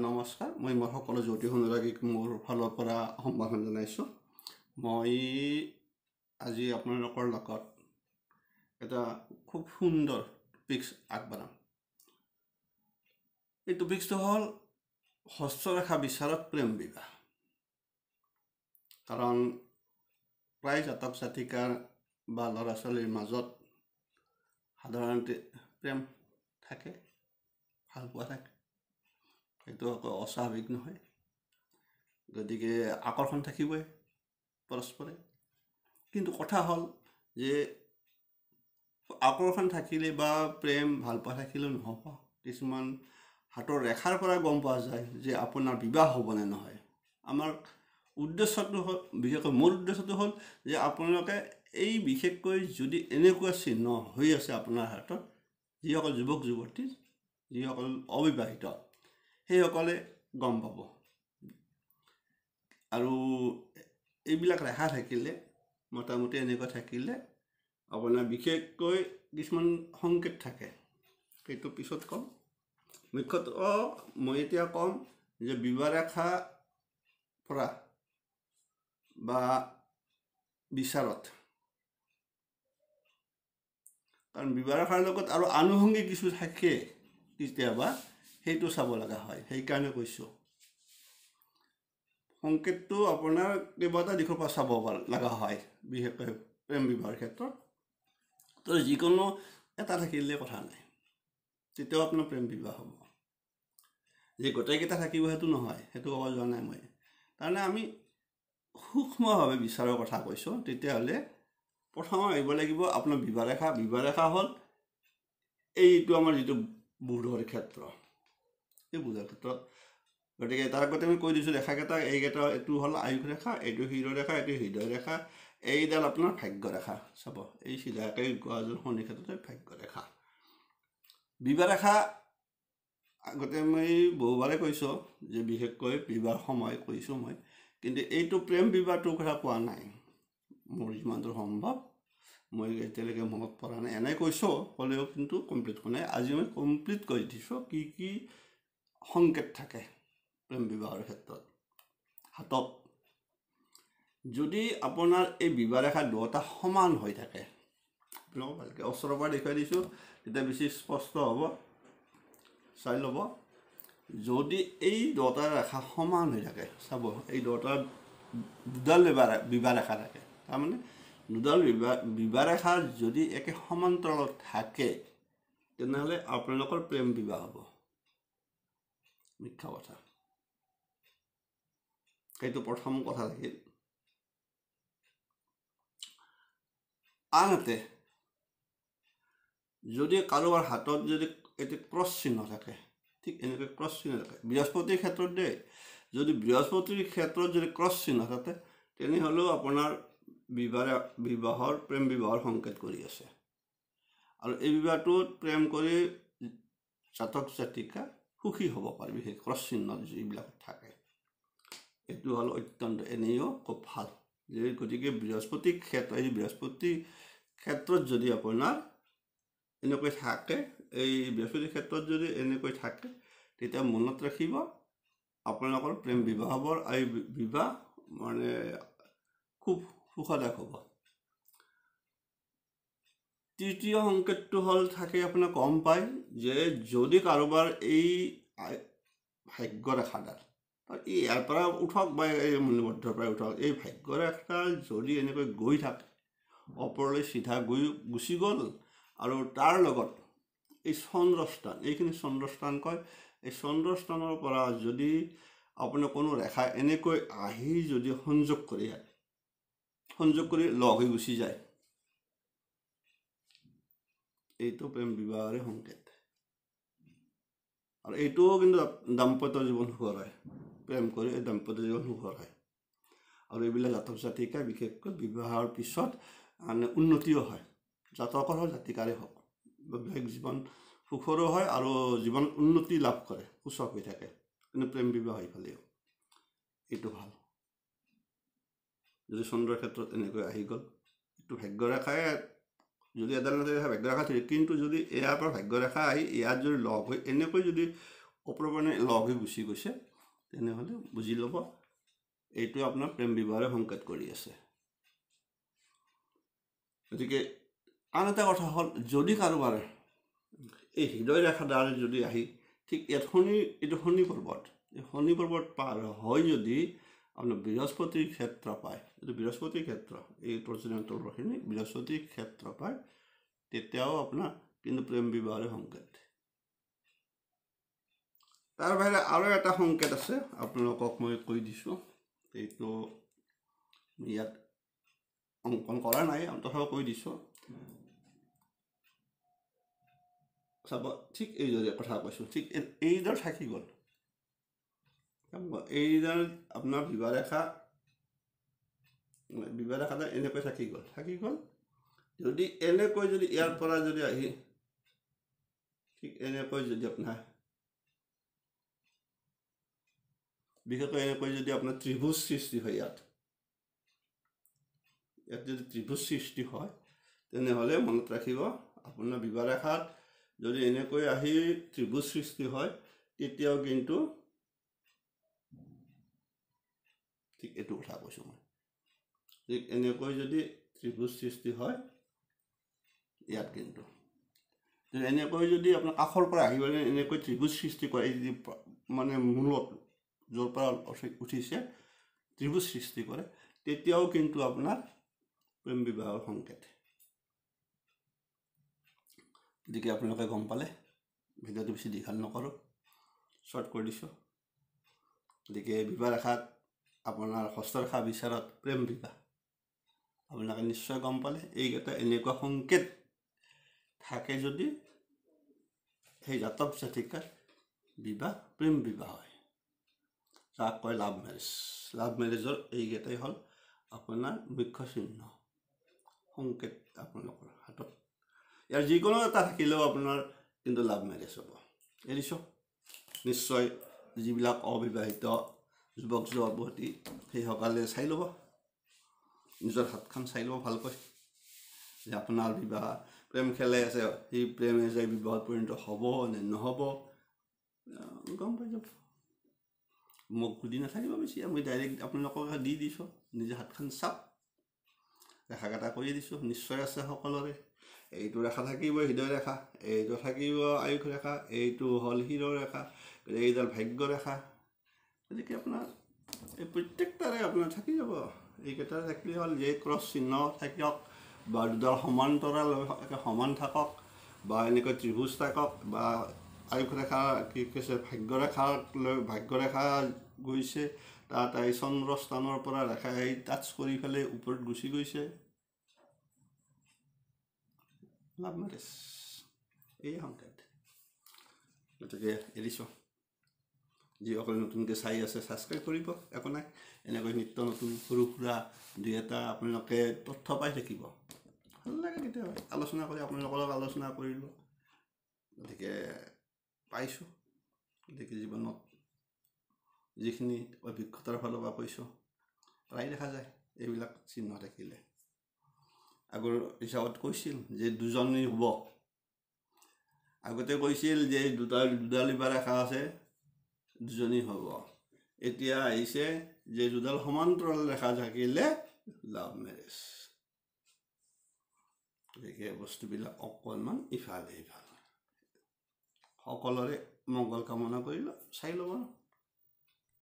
নমস্কাৰ মই মোৰ সকলো জ্যোতিষ অনুৰাগীক মোৰ ফালৰ পৰা সম্ভাষণ জনাইছোঁ। মই আজি আপোনালোকৰ লগত এটা খুব সুন্দৰ টপিক্স আগবঢ়াম। এই টপিক্সটো হ'ল হস্তৰেখা বিচাৰত প্ৰেম বিবাহ। কাৰণ প্ৰায় জাতক জাতিকাৰ বা ল'ৰা ছোৱালীৰ মাজত সাধাৰণতে প্ৰেম থাকে, ভাল পোৱা থাকে। সেইটো আকৌ অস্বাভাৱিক নহয়। গতিকে আকৰ্ষণ থাকিবই পৰস্পৰে। কিন্তু কথা হ'ল যে আকৰ্ষণ থাকিলে বা প্ৰেম ভাল পোৱা থাকিলেও নহ'ব। কিছুমান হাতৰ ৰেখাৰ পৰা গম পোৱা যায় যে আপোনাৰ বিবাহ হ'ব নে নহয়। আমাৰ উদ্দেশ্যটো হ'ল, বিশেষকৈ মোৰ উদ্দেশ্যটো হ'ল যে আপোনালোকে এই বিশেষকৈ যদি এনেকুৱা চিহ্ন হৈ আছে আপোনাৰ হাতত, যিসকল যুৱক যুৱতী, যিসকল অবিবাহিত, সেইসকলে গম পাব। আৰু এইবিলাক ৰেখা থাকিলে, মোটামুটি এনেকুৱা থাকিলে আপোনাৰ বিশেষকৈ কিছুমান সংকেত থাকে, সেইটো পিছত ক'ম। মুখ্যতঃ মই এতিয়া ক'ম যে বিবাহ ৰেখা পৰা বা বিচাৰত, কাৰণ বিবাহ ৰেখাৰ লগত আৰু আনুষংগিক কিছু থাকে কেতিয়াবা, সেইটো চাব লগা হয়। সেইকাৰণে কৈছোঁ সংকেতটো আপোনাৰ কেইবাটা দিশৰ পৰা চাব লগা হয়, বিশেষকৈ প্ৰেম বিবাহৰ ক্ষেত্ৰত। তো যিকোনো এটা থাকিলে কথা নাই, তেতিয়াও আপোনাৰ প্ৰেম বিবাহ হ'ব। যে গোটেইকেইটা থাকিব সেইটো নহয়, সেইটো ক'ব যোৱা নাই মই। তাৰমানে আমি সূক্ষ্মভাৱে বিচাৰৰ কথা কৈছোঁ। তেতিয়াহ'লে প্ৰথম আহিব লাগিব আপোনাৰ বিবাহ ৰেখা। বিবাহ ৰেখা হ'ল এইটো আমাৰ যিটো বুধৰ ক্ষেত্ৰ, এই বুধৰ ক্ষেত্ৰত। গতিকে তাৰ আগতে আমি কৈ দিছোঁ ৰেখাকেইটা, এইকেইটা, এইটো হ'ল আয়ুস ৰেখা, এইটো শিৰ ৰেখা, এইটো হৃদয় ৰেখা, এইডাল আপোনাৰ ভাগ্য ৰেখা। চাব, এই চিধাকৈ গোৱাজন শনি ক্ষেত্ৰতে ভাগ্য ৰেখা। বিবাহ ৰেখা আগতে মই বহুবাৰে কৈছোঁ যে বিশেষকৈ বিবাহ সময় কৈছোঁ মই, কিন্তু এইটো প্ৰেম বিবাহটোৰ কথা কোৱা নাই। মোৰ যিমান দূৰ সম্ভৱ মই এতিয়ালৈকে মনত পৰা নাই, এনেই কৈছোঁ, ক'লেও কিন্তু কমপ্লিট হোৱা নাই। আজি মই কমপ্লিট কৰি দিছোঁ কি কি সংকেত থাকে প্ৰেম বিবাহৰ ক্ষেত্ৰত। হাতত যদি আপোনাৰ এই বিবাহ ৰেখা দুয়োটা সমান হৈ থাকে, আপোনালোকক ভালকৈ ওচৰৰ পৰা দেখুৱাই দিছোঁ, তেতিয়া বেছি স্পষ্ট হ'ব, চাই ল'ব। যদি এই দুয়োটা ৰেখা সমান হৈ থাকে, চাব, এই দুয়োটা দুডাল বিবাহ ৰেখা থাকে, তাৰমানে দুডাল বিবাহ ৰেখা যদি একে সমান্তৰালত থাকে, তেনেহ'লে আপোনালোকৰ প্ৰেম বিবাহ হ'ব। মিথ্যা কথা। সেইটো প্ৰথম কথা থাকিল। আনহাতে যদি কাৰোবাৰ হাতত যদি এটি ক্ৰছ চিহ্ন থাকে, ঠিক এনেকৈ ক্ৰছ চিহ্ন থাকে, বৃহস্পতিৰ ক্ষেত্ৰত দেই, যদি বৃহস্পতিৰ ক্ষেত্ৰত যদি ক্ৰছ চিহ্ন থাকে, তেনেহ'লেও আপোনাৰ বিবাহৰ প্ৰেম বিবাহৰ সংকেত কৰি আছে। আৰু এই বিবাহটোত প্ৰেম কৰি জাতক জাতিকা সুখী হ'ব পাৰে, বিশেষ ক্ৰছ চিহ্ন যিবিলাক থাকে। এইটো হ'ল অত্যন্ত এনেও খুব ভাল। গতিকে বৃহস্পতিৰ ক্ষেত্ৰত, এই বৃহস্পতিৰ ক্ষেত্ৰত যদি আপোনাৰ এনেকৈ থাকে, এই বৃহস্পতিৰ ক্ষেত্ৰত যদি এনেকৈ থাকে, তেতিয়া মনত ৰাখিব আপোনালোকৰ প্ৰেম বিবাহ হ'ব। এই বিবাহ মানে খুব সুখদায়ক হ'ব। তৃতীয় সংকেতটো হ'ল থাকে, আপোনাৰ গম পায় যে যদি কাৰোবাৰ এই ভাগ্য ৰেখাডাল, ইয়াৰ পৰা উঠক বা এই মূল্যবদ্ধৰ পৰা উঠক, এই ভাগ্য ৰেখা যদি এনেকৈ গৈ থাকে, ওপৰলৈ চিধা গুচি গ'ল, আৰু তাৰ লগত এই চন্দ্ৰস্থান, এইখিনি চন্দ্ৰস্থান কয়, এই চন্দ্ৰস্থানৰ পৰা যদি আপোনাৰ কোনো ৰেখা এনেকৈ আহি যদি সংযোগ কৰি লগ হৈ গুচি যায়, এইটো প্ৰেম বিবাহৰে সংকেত। আৰু এইটোও কিন্তু দাম্পত্য জীৱন সুখৰ হয়, প্ৰেম কৰি এই দাম্পত্য জীৱন সুখৰ হয়। আৰু এইবিলাক জাতক জাতিকা বিশেষকৈ বিবাহৰ পিছত মানে উন্নতিও হয়, জাতকৰ হওক জাতিকাৰে হওক, বৈবাহিক জীৱন সুখৰো হয় আৰু জীৱন উন্নতি লাভ কৰে, সূচক হৈ থাকে। কিন্তু প্ৰেম বিবাহ হৈ ফালেও এইটো ভাল। যদি চন্দ্ৰৰ ক্ষেত্ৰত এনেকৈ আহি গ'ল, এইটো ভাগ্য ৰেখাই, যদি এডাল নাথাকে ভাগ্য ৰেখা থাকে, কিন্তু যদি ইয়াৰ পৰা ভাগ্য ৰেখা আহি ইয়াত যদি লগ হৈ এনেকৈ যদি ওপৰৰ পৰা লগ হৈ গুচি গৈছে, তেনেহ'লে বুজি ল'ব এইটো আপোনাৰ প্ৰেম বিবাহৰে সংকেত কৰি আছে। গতিকে আন এটা কথা হ'ল, যদি কাৰোবাৰ এই হৃদয় ৰেখাৰ দ্বাৰা যদি আহি ঠিক ইয়াত এইটো শনি পৰ্বত, এই শনি পৰ্বত পাৰ হয় যদি আপোনাৰ বৃহস্পতিৰ ক্ষেত্ৰ পায়, এইটো বৃহস্পতিৰ ক্ষেত্ৰ, এই তৰ্জনীয় তলৰখিনি বৃহস্পতিৰ ক্ষেত্ৰ পায়, তেতিয়াও আপোনাৰ কিন্তু প্ৰেম বিবাহৰে সংকেত। তাৰ বাহিৰে আৰু এটা সংকেত আছে, আপোনালোকক মই কৈ দিছোঁ, এইটো ইয়াত অংকন কৰা নাই, তথাপিও কৈ দিছোঁ। চাব, ঠিক এইদৰে কথা কৈছোঁ, ঠিক এইডাল থাকি গ'ল, এইডাল আপোনাৰ বিবাহ ৰেখাটা এনেকৈ থাকি গ'ল। যদি এনেকৈ যদি ইয়াৰ পৰা যদি আহি ঠিক এনেকৈ যদি আপোনাৰ বিশেষকৈ এনেকৈ যদি আপোনাৰ ত্ৰিভুজ সৃষ্টি হয়, ইয়াত যদি ত্ৰিভুজ সৃষ্টি হয়, তেনেহ'লে মনত ৰাখিব আপোনাৰ বিবাহ ৰেখাত যদি এনেকৈ আহি ত্ৰিভুজ সৃষ্টি হয়, তেতিয়াও কিন্তু ঠিক এইটো কথা কৈছোঁ মই, ঠিক এনেকৈ যদি ত্ৰিভুজ সৃষ্টি হয়, ইয়াত কিন্তু এনেকৈ যদি আপোনাৰ কাষৰ পৰা আহি পেলাই এনেকৈ ত্ৰিভুজ সৃষ্টি কৰে, এই মানে মূলত য'ৰ পৰা উঠিছে ত্ৰিভুজ সৃষ্টি কৰে, তেতিয়াও কিন্তু আপোনাৰ প্ৰেম বিবাহৰ সংকেত। গতিকে আপোনালোকে গম পালে, ভিডিঅ'টো বেছি দীঘল নকৰোঁ, শ্বৰ্ট কৰি দিছোঁ। গতিকে বিবাহ ৰেখাত আপোনাৰ হস্তৰেখা বিচাৰত প্ৰেম বিবাহ আপোনালোকে নিশ্চয় গম পালে। এইকেইটা এনেকুৱা সংকেত থাকে যদি সেই জাতক জাতিকাৰ বিবাহ প্ৰেম বিবাহ হয়, যাক কয় লাভ মেৰেজ। লাভ মেৰেজৰ এইকেইটাই হ'ল আপোনাৰ মুখ্য চিহ্ন সংকেত আপোনালোকৰ হাতত। ইয়াৰ যিকোনো এটা থাকিলেও আপোনাৰ কিন্তু লাভ মেৰেজ হ'ব। এৰিছোঁ নিশ্চয় যিবিলাক অবিবাহিত যুৱক যুৱতী সেইসকলে চাই ল'ব, নিজৰ হাতখন চাই ল'ব ভালকৈ, যে আপোনাৰ বিবাহ প্ৰেম খেলাই আছে, সেই প্ৰেমে যে বিবাহত পৰিণত হ'ব নে নহ'ব গম পাই যাব। মোক সুধি নাথাকিব বেছি, মই ডাইৰেক্ট আপোনালোকক দি দিছোঁ, নিজে হাতখন চাওক, ৰেখাকেইটা কৰি দিছোঁ, নিশ্চয় আছে সকলোৰে। এইটো ৰেখা থাকিব হৃদয় ৰেখা, এইটো থাকিব আয়ুস ৰেখা, এইটো হ'ল শিৰ ৰেখা, এইডাল ভাগ্য ৰেখা। গতিকে আপোনাৰ এই প্ৰত্যেকটাৰে আপোনাৰ থাকি যাব, এইকেইটা থাকিলে হ'ল, যে ক্ৰছ চিহ্ন থাকক বা দুডাল সমান্তৰাল সমান থাকক বা এনেকৈ ত্ৰিভুজ থাকক বা আয়ুস ৰেখা কি কৈছে ভাগ্য ৰেখা গৈছে, তাত এই চন্দ্ৰস্থানৰ পৰা ৰেখা সেই টাচ কৰি পেলাই ওপৰত গুচি গৈছে, লাভ মেৰেজ এই সংকেত। গতিকে এৰিছোঁ, যিসকলে নতুনকৈ চাই আছে ছাবস্ক্ৰাইব কৰিব, একো নাই, এনেকৈ নিত্য নতুন সৰু সুৰা দুই এটা আপোনালোকে তথ্য পাই থাকিব, ভাল লাগে কেতিয়াবা আলোচনা কৰি, আপোনালোকৰ লগত আলোচনা কৰিলোঁ। গতিকে পাইছোঁ, গতিকে জীৱনত যিখিনি অভিজ্ঞতাৰ ফালৰ পৰা কৈছোঁ প্ৰায় দেখা যায় এইবিলাক চিহ্ন থাকিলে। আগৰ হিচাপত কৈছিল যে দুজনী হ'ব, আগতে কৈছিল যে দুডাল বিবাহ ৰেখা আছে দুজনী হ'ব, এতিয়া আহিছে যে দুডাল সমান্তৰাল ৰেখা থাকিলে লাভ মেৰেজ। গতিকে বস্তুবিলাক অকণমান ইফালে সিফালে, সকলোৰে মংগল কামনা কৰিলোঁ, চাই ল'ব।